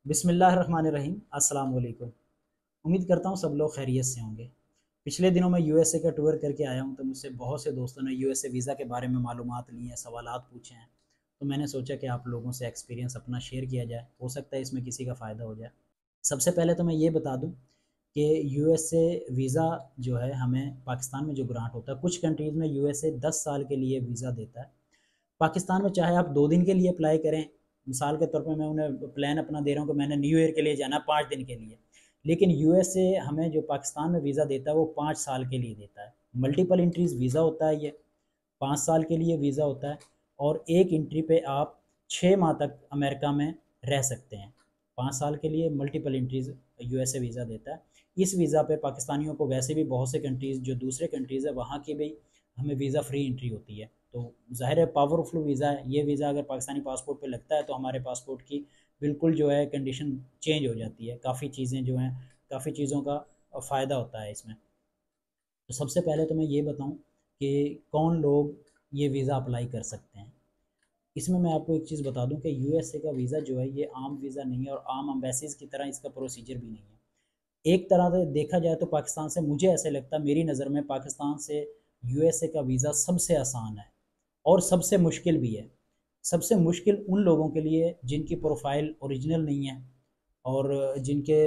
बिस्मिल्लाहिर्रहमानिर्रहीम। अस्सलाम वालेकुम। उम्मीद करता हूँ सब लोग खैरियत से होंगे। पिछले दिनों मैं यूएसए का टूर करके आया हूँ, तो मुझसे बहुत से दोस्तों ने यूएसए वीज़ा के बारे में मालूमात ली हैं, सवालात पूछे हैं। तो मैंने सोचा कि आप लोगों से एक्सपीरियंस अपना शेयर किया जाए, हो सकता है इसमें किसी का फ़ायदा हो जाए। सबसे पहले तो मैं ये बता दूँ कि यूएसए वीज़ा जो है हमें पाकिस्तान में जो ग्रांट होता है, कुछ कंट्रीज़ में यूएसए 10 साल के लिए वीज़ा देता है। पाकिस्तान में चाहे आप 2 दिन के लिए अप्लाई करें, मिसाल के तौर पे मैं उन्हें प्लान अपना दे रहा हूँ कि मैंने न्यू ईयर के लिए जाना है 5 दिन के लिए, लेकिन यूएसए हमें जो पाकिस्तान में वीज़ा देता है वो 5 साल के लिए देता है। मल्टीपल एंट्रीज़ वीज़ा होता है ये, 5 साल के लिए वीज़ा होता है और एक एंट्री पे आप 6 माह तक अमेरिका में रह सकते हैं। 5 साल के लिए मल्टीपल एंट्रीज़ यूएसए वीज़ा देता है। इस वीज़ा पे पाकिस्तानियों को वैसे भी बहुत से कंट्रीज़ जो दूसरे कंट्रीज़ है वहाँ की भी हमें वीज़ा फ्री एंट्री होती है। तो ज़ाहिर है पावरफुल वीज़ा है। ये वीज़ा अगर पाकिस्तानी पासपोर्ट पे लगता है तो हमारे पासपोर्ट की बिल्कुल जो है कंडीशन चेंज हो जाती है। काफ़ी चीज़ें जो हैं, काफ़ी चीज़ों का फ़ायदा होता है इसमें। तो सबसे पहले तो मैं ये बताऊँ कि कौन लोग ये वीज़ा अप्लाई कर सकते हैं। इसमें मैं आपको एक चीज़ बता दूं कि यूएसए का वीज़ा जो है ये आम वीज़ा नहीं है और आम एम्बेसीज की तरह इसका प्रोसीजर भी नहीं है। एक तरह से देखा जाए तो पाकिस्तान से मुझे ऐसे लगता है, मेरी नज़र में पाकिस्तान से यूएसए का वीज़ा सबसे आसान है और सबसे मुश्किल भी है। सबसे मुश्किल उन लोगों के लिए जिनकी प्रोफाइल ओरिजिनल नहीं है और जिनके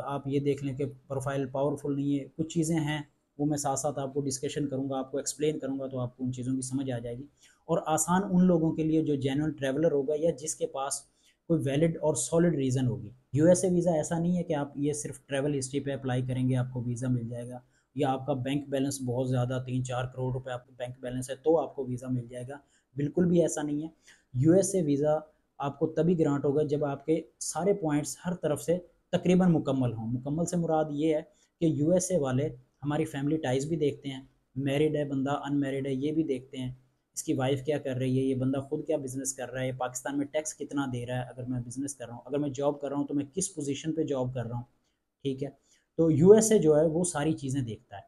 आप ये देख लें कि प्रोफाइल पावरफुल नहीं है। कुछ चीज़ें हैं, वो मैं साथ साथ आपको डिस्कशन करूँगा, आपको एक्सप्लेन करूँगा, तो आपको उन चीज़ों की समझ आ जाएगी। और आसान उन लोगों के लिए जो जेन्युइन ट्रैवलर होगा या जिसके पास कोई वैलिड और सॉलिड रीज़न होगी। यूएसए वीज़ा ऐसा नहीं है कि आप ये सिर्फ ट्रैवल हिस्ट्री पे अप्लाई करेंगे आपको वीज़ा मिल जाएगा, या आपका बैंक बैलेंस बहुत ज़्यादा 3-4 करोड़ रुपए आपका बैंक बैलेंस है तो आपको वीज़ा मिल जाएगा। बिल्कुल भी ऐसा नहीं है। यूएसए वीज़ा आपको तभी ग्रांट होगा जब आपके सारे पॉइंट्स हर तरफ से तकरीबन मुकम्मल हों। मुकम्मल से मुराद ये है कि यूएसए वाले हमारी फैमिली टाइज़ भी देखते हैं, मैरिड है बंदा, अनमैरिड है ये भी देखते हैं, इसकी वाइफ क्या कर रही है, ये बंदा खुद क्या बिज़नेस कर रहा है, पाकिस्तान में टैक्स कितना दे रहा है, अगर मैं बिज़नेस कर रहा हूँ, अगर मैं जॉब कर रहा हूँ तो मैं किस पोजीशन पे जॉब कर रहा हूँ। ठीक है। तो यूएसए जो है वो सारी चीज़ें देखता है।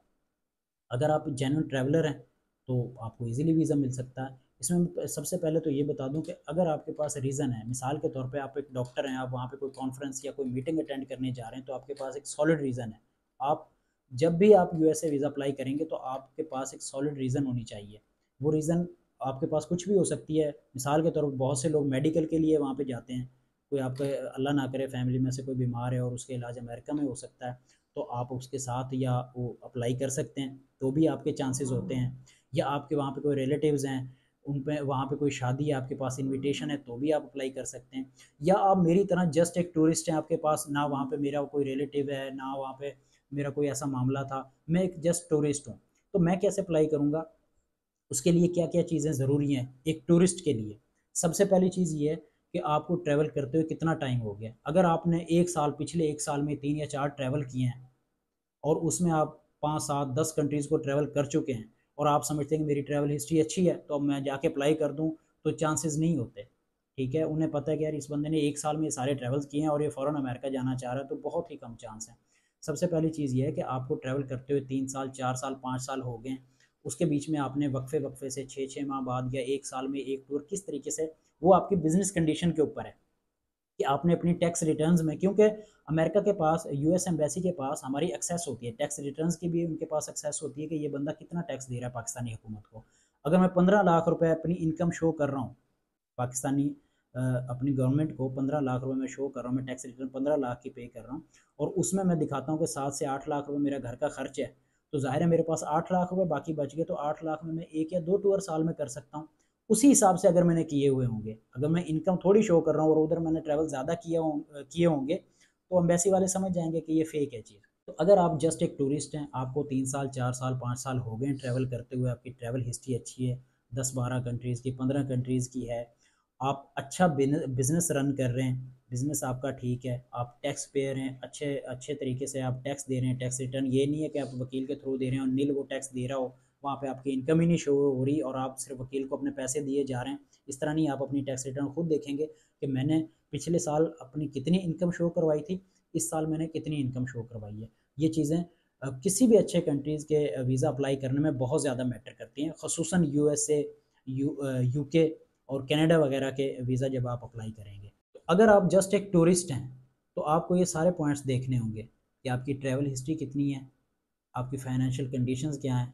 अगर आप जेन्युइन ट्रैवलर हैं तो आपको इजीली वीज़ा मिल सकता है। इसमें सबसे पहले तो ये बता दूं कि अगर आपके पास रीज़न है, मिसाल के तौर पे आप एक डॉक्टर हैं, आप वहाँ पे कोई कॉन्फ्रेंस या कोई मीटिंग अटेंड करने जा रहे हैं, तो आपके पास एक सॉलिड रीज़न है। आप जब भी आप यूएसए वीज़ा अप्लाई करेंगे तो आपके पास एक सॉलिड रीज़न होनी चाहिए। वो रीज़न आपके पास कुछ भी हो सकती है। मिसाल के तौर पर बहुत से लोग मेडिकल के लिए वहाँ पे जाते हैं। कोई आपका अल्लाह ना करे फैमिली में से कोई बीमार है और उसका इलाज अमेरिका में हो सकता है, तो आप उसके साथ या वो अप्लाई कर सकते हैं, तो भी आपके चांसेस होते हैं। या आपके वहाँ पे कोई रिलेटिव्स हैं, उन पे वहाँ पे कोई शादी है, आपके पास इनविटेशन है, तो भी आप अप्लाई कर सकते हैं। या आप मेरी तरह जस्ट एक टूरिस्ट हैं, आपके पास ना वहाँ पे मेरा कोई रिलेटिव है, ना वहाँ पे मेरा कोई ऐसा मामला था, मैं एक जस्ट टूरिस्ट हूँ, तो मैं कैसे अप्लाई करूँगा? उसके लिए क्या-क्या चीज़ें ज़रूरी हैं एक टूरिस्ट के लिए? सबसे पहली चीज़ ये है कि आपको ट्रैवल करते हुए कितना टाइम हो गया। अगर आपने 1 साल, पिछले 1 साल में 3 या 4 ट्रैवल किए हैं और उसमें आप 5, 7, 10 कंट्रीज़ को ट्रैवल कर चुके हैं और आप समझते हैं कि मेरी ट्रैवल हिस्ट्री अच्छी है, तो अब मैं जाके अप्लाई कर दूँ, तो चांसेस नहीं होते। ठीक है? उन्हें पता है कि यार इस बंदे ने 1 साल में ये सारे ट्रैवल्स किए हैं और ये फ़ौरन अमेरिका जाना चाह रहा है, तो बहुत ही कम चांस है। सबसे पहली चीज़ ये है कि आपको ट्रैवल करते हुए 3 साल, 4 साल, 5 साल हो गए हैं। उसके बीच में आपने वक्फे-वक्फे से 6-6 माह बाद या 1 साल में 1 टूर, किस तरीके से, वो आपकी बिज़नेस कंडीशन के ऊपर है। कि आपने अपनी टैक्स रिटर्न्स में, क्योंकि अमेरिका के पास, यूएस एम्बेसी के पास हमारी एक्सेस होती है, टैक्स रिटर्न्स की भी उनके पास एक्सेस होती है कि ये बंदा कितना टैक्स दे रहा है पाकिस्तानी हुकूमत को। अगर मैं 15 लाख रुपए अपनी इनकम शो कर रहा हूँ पाकिस्तानी अपनी गवर्नमेंट को 15 लाख रुपए मैं शो कर रहा हूँ, मैं टैक्स रिटर्न 15 लाख की पे कर रहा हूँ और उसमें मैं दिखाता हूँ कि 7 से 8 लाख रुपए मेरा घर का खर्च है, तो जाहिर है मेरे पास 8 लाख रुपए बाकी बच गए, तो 8 लाख में मैं 1 या 2 टूर साल में कर सकता हूँ। उसी हिसाब से अगर मैंने किए हुए होंगे, अगर मैं इनकम थोड़ी शो कर रहा हूँ और उधर मैंने ट्रैवल ज़्यादा किए होंगे, तो एम्बेसी वाले समझ जाएंगे कि ये फेक है चीज़। तो अगर आप जस्ट एक टूरिस्ट हैं, आपको 3 साल, 4 साल, 5 साल हो गए ट्रैवल करते हुए, आपकी ट्रैवल हिस्ट्री अच्छी है, 10-12 कंट्रीज़ की, 15 कंट्रीज़ की है, आप अच्छा बिजनेस रन कर रहे हैं, बिजनेस आपका ठीक है, आप टैक्स पेयर हैं, अच्छे अच्छे तरीके से आप टैक्स दे रहे हैं, टैक्स रिटर्न ये नहीं है कि आप वकील के थ्रू दे रहे हैं और नील वो टैक्स दे रहा हो, वहाँ पे आपकी इनकम ही नहीं शो हो रही और आप सिर्फ वकील को अपने पैसे दिए जा रहे हैं। इस तरह नहीं, आप अपनी टैक्स रिटर्न खुद देखेंगे कि मैंने पिछले साल अपनी कितनी इनकम शो करवाई थी, इस साल मैंने कितनी इनकम शो करवाई है। ये चीज़ें किसी भी अच्छे कंट्रीज़ के वीज़ा अप्लाई करने में बहुत ज़्यादा मैटर करती हैं, खसूसन यूएसए, यूके और कनाडा वगैरह के वीज़ा जब आप अप्लाई करेंगे। तो अगर आप जस्ट एक टूरिस्ट हैं, तो आपको ये सारे पॉइंट्स देखने होंगे कि आपकी ट्रैवल हिस्ट्री कितनी है, आपकी फाइनेंशियल कंडीशंस क्या हैं,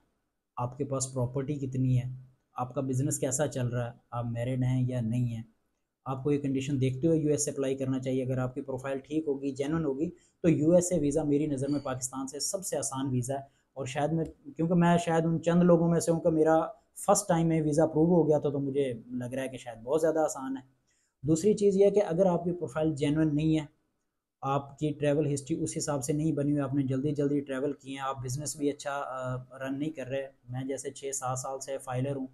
आपके पास प्रॉपर्टी कितनी है, आपका बिज़नेस कैसा चल रहा है, आप मैरिड हैं या नहीं हैं। आपको ये कंडीशन देखते हुए यूएस अप्लाई करना चाहिए। अगर आपकी प्रोफाइल ठीक होगी, जेन्युइन होगी, तो यूएसए वीज़ा मेरी नज़र में पाकिस्तान से सबसे आसान वीज़ा है। और शायद मैं, क्योंकि मैं शायद उन चंद लोगों में से हूँ कि मेरा फर्स्ट टाइम में वीज़ा अप्रूव हो गया था, तो मुझे लग रहा है कि शायद बहुत ज़्यादा आसान है। दूसरी चीज़ ये है कि अगर आपकी प्रोफाइल जेन्युइन नहीं है, आपकी ट्रैवल हिस्ट्री उस हिसाब से नहीं बनी हुई, आपने जल्दी जल्दी ट्रैवल किए हैं, आप बिज़नेस भी अच्छा रन नहीं कर रहे। मैं जैसे 6-7 साल से फाइलर हूँ,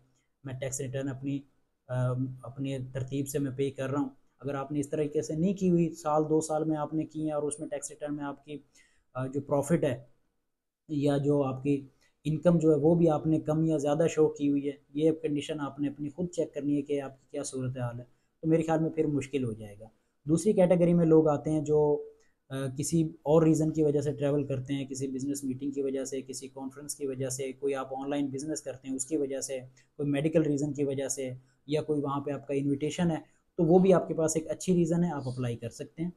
मैं टैक्स रिटर्न अपनी तरतीब से मैं पे कर रहा हूँ। अगर आपने इस तरीके से नहीं की हुई, साल 2 साल में आपने की है और उसमें टैक्स रिटर्न में आपकी जो प्रॉफिट है या जो आपकी इनकम जो है वो भी आपने कम या ज़्यादा शो की हुई है, ये कंडीशन आपने अपनी खुद चेक करनी है कि आपकी क्या सूरत हाल है। तो मेरे ख्याल में फिर मुश्किल हो जाएगा। दूसरी कैटेगरी में लोग आते हैं जो किसी और रीज़न की वजह से ट्रैवल करते हैं, किसी बिज़नेस मीटिंग की वजह से, किसी कॉन्फ्रेंस की वजह से, कोई आप ऑनलाइन बिज़नेस करते हैं उसकी वजह से, कोई मेडिकल रीज़न की वजह से, या कोई वहाँ पे आपका इनविटेशन है, तो वो भी आपके पास एक अच्छी रीज़न है, आप अप्लाई कर सकते हैं।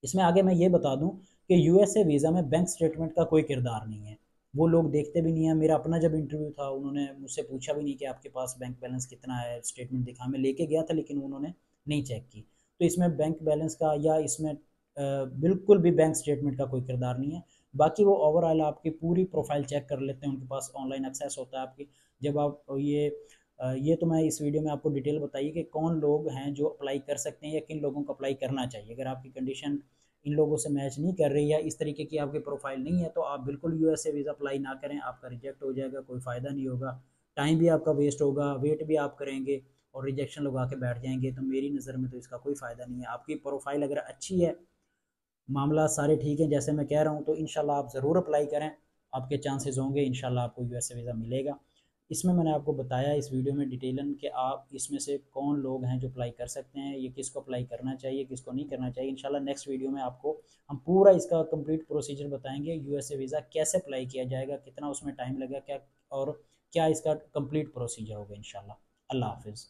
इसमें आगे मैं ये बता दूं कि यूएसए वीज़ा में बैंक स्टेटमेंट का कोई किरदार नहीं है, वो लोग देखते भी नहीं है। मेरा अपना जब इंटरव्यू था, उन्होंने मुझसे पूछा भी नहीं कि आपके पास बैंक बैलेंस कितना है, स्टेटमेंट दिखा। मैं लेके गया था लेकिन उन्होंने नहीं चेक की। तो इसमें बैंक बैलेंस का या इसमें बिल्कुल भी बैंक स्टेटमेंट का कोई किरदार नहीं है। बाकी वो ओवरऑल आपकी पूरी प्रोफाइल चेक कर लेते हैं, उनके पास ऑनलाइन एक्सेस होता है आपकी। जब आप ये तो मैं इस वीडियो में आपको डिटेल बताइए कि कौन लोग हैं जो अप्लाई कर सकते हैं या किन लोगों को अप्लाई करना चाहिए। अगर आपकी कंडीशन इन लोगों से मैच नहीं कर रही या इस तरीके की आपकी प्रोफाइल नहीं है, तो आप बिल्कुल यूएसए वीज़ा अप्लाई ना करें, आपका रिजेक्ट हो जाएगा, कोई फ़ायदा नहीं होगा, टाइम भी आपका वेस्ट होगा, वेट भी आप करेंगे और रिजेक्शन लगा के बैठ जाएंगे। तो मेरी नज़र में तो इसका कोई फ़ायदा नहीं है। आपकी प्रोफाइल अगर अच्छी है, मामला सारे ठीक हैं जैसे मैं कह रहा हूँ, तो इंशाल्लाह आप ज़रूर अप्लाई करें, आपके चांसेस होंगे, इंशाल्लाह आपको यूएसए वीज़ा मिलेगा। इसमें मैंने आपको बताया इस वीडियो में डिटेलन कि आप इसमें से कौन लोग हैं जो अप्लाई कर सकते हैं, ये किसको अप्लाई करना चाहिए, किसको नहीं करना चाहिए। इंशाल्लाह नेक्स्ट वीडियो में आपको हम पूरा इसका कंप्लीट प्रोसीजर बताएंगे, यूएसए वीज़ा कैसे अप्लाई किया जाएगा, कितना उसमें टाइम लगेगा, क्या और क्या इसका कंप्लीट प्रोसीजर होगा इंशाल्लाह। अल्लाह हाफिज़।